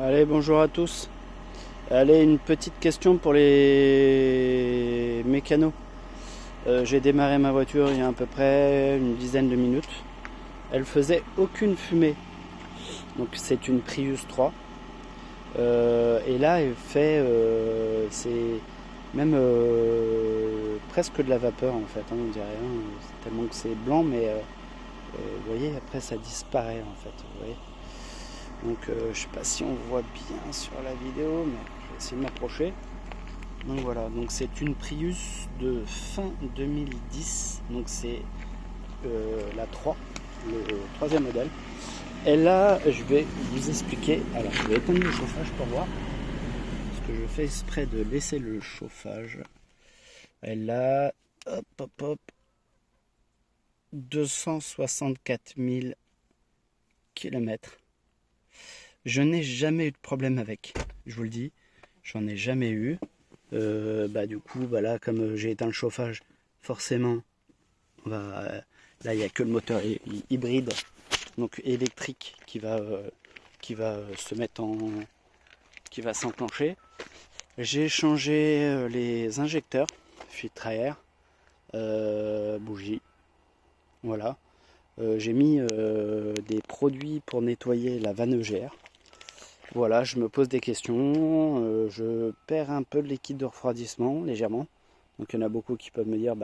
Allez, bonjour à tous. Allez, une petite question pour les mécanos. J'ai démarré ma voiture il y a à peu près une dizaine de minutes. Elle faisait aucune fumée. Donc c'est une Prius 3. Et là, elle fait, c'est même presque de la vapeur en fait, hein, on dirait. Hein, c'est tellement que c'est blanc, mais vous voyez, après ça disparaît en fait. Vous voyez. Donc je sais pas si on voit bien sur la vidéo, mais je vais essayer de m'approcher. Donc voilà, donc c'est une Prius de fin 2010, donc c'est la 3, le troisième modèle. Et là, je vais vous expliquer. Alors, je vais éteindre le chauffage pour voir, parce que je fais exprès de laisser le chauffage. Elle a, hop, hop, hop, 264 000 km. Je n'ai jamais eu de problème avec, je vous le dis, j'en ai jamais eu. Du coup, là, comme j'ai éteint le chauffage, forcément, là, il n'y a que le moteur hybride, donc électrique, qui va se mettre qui va s'enclencher. J'ai changé les injecteurs, filtre à air, bougie, voilà. J'ai mis des produits pour nettoyer la vanne EGR. Voilà, je me pose des questions, je perds un peu de liquide de refroidissement, légèrement. Donc il y en a beaucoup qui peuvent me dire,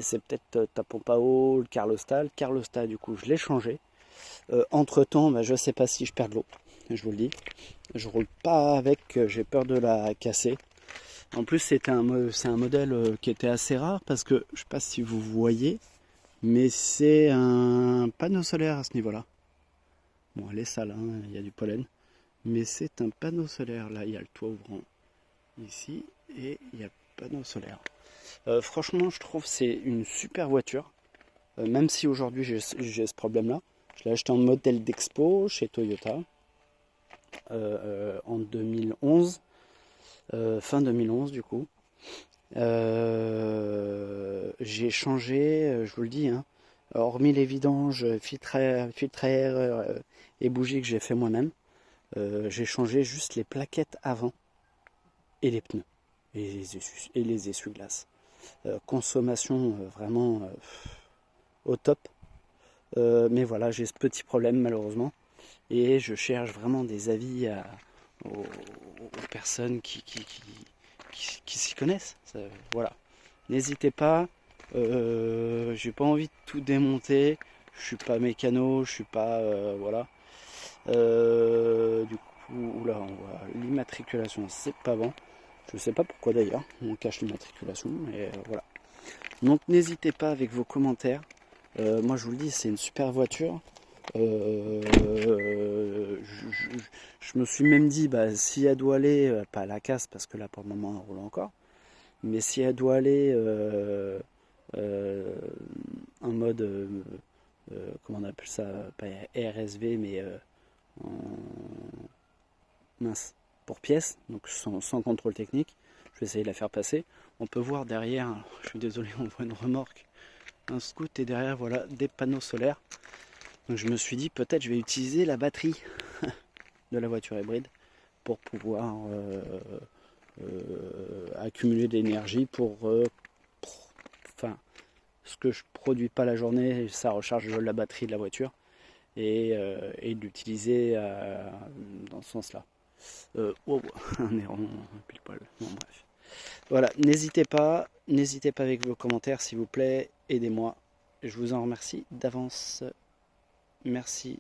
c'est peut-être ta pompe à eau, le Carlostal. Carlostal, du coup, je l'ai changé. Entre-temps, je ne sais pas si je perds de l'eau, je vous le dis. Je roule pas avec, j'ai peur de la casser. En plus, c'est un modèle qui était assez rare parce que, je ne sais pas si vous voyez, mais c'est un panneau solaire à ce niveau-là. Bon, elle est sale, hein, il y a du pollen. Mais c'est un panneau solaire. Là, il y a le toit ouvrant ici et il y a le panneau solaire. Franchement, je trouve que c'est une super voiture. Même si aujourd'hui j'ai ce problème-là. Je l'ai acheté en modèle d'expo chez Toyota en 2011. Fin 2011 du coup. J'ai changé, je vous le dis, hein, hormis les vidanges, filtre à air et bougies que j'ai fait moi-même, j'ai changé juste les plaquettes avant et les pneus et les essuie-glaces. Consommation vraiment au top. Mais voilà, j'ai ce petit problème malheureusement et je cherche vraiment des avis aux personnes qui s'y connaissent. Voilà. N'hésitez pas. J'ai pas envie de tout démonter. Je suis pas mécano, je suis pas voilà. Du coup, là, on voit l'immatriculation, c'est pas bon. Je sais pas pourquoi d'ailleurs, on cache l'immatriculation, mais voilà. Donc n'hésitez pas avec vos commentaires. Moi je vous le dis, c'est une super voiture. Je me suis même dit, si elle doit aller, pas à la casse parce que là pour le moment elle roule encore, mais si elle doit aller en mode, comment on appelle ça, pas RSV, mais en mince, pour pièce, donc sans contrôle technique, je vais essayer de la faire passer. On peut voir derrière, je suis désolé, on voit une remorque, un scoot et derrière voilà des panneaux solaires. Donc je me suis dit peut-être je vais utiliser la batterie de la voiture hybride pour pouvoir accumuler de l'énergie enfin ce que je produis pas la journée, ça recharge la batterie de la voiture et l'utiliser dans ce sens là. On est en pile poil. Bon, bref. Voilà, n'hésitez pas avec vos commentaires s'il vous plaît, aidez-moi. Je vous en remercie d'avance. Merci.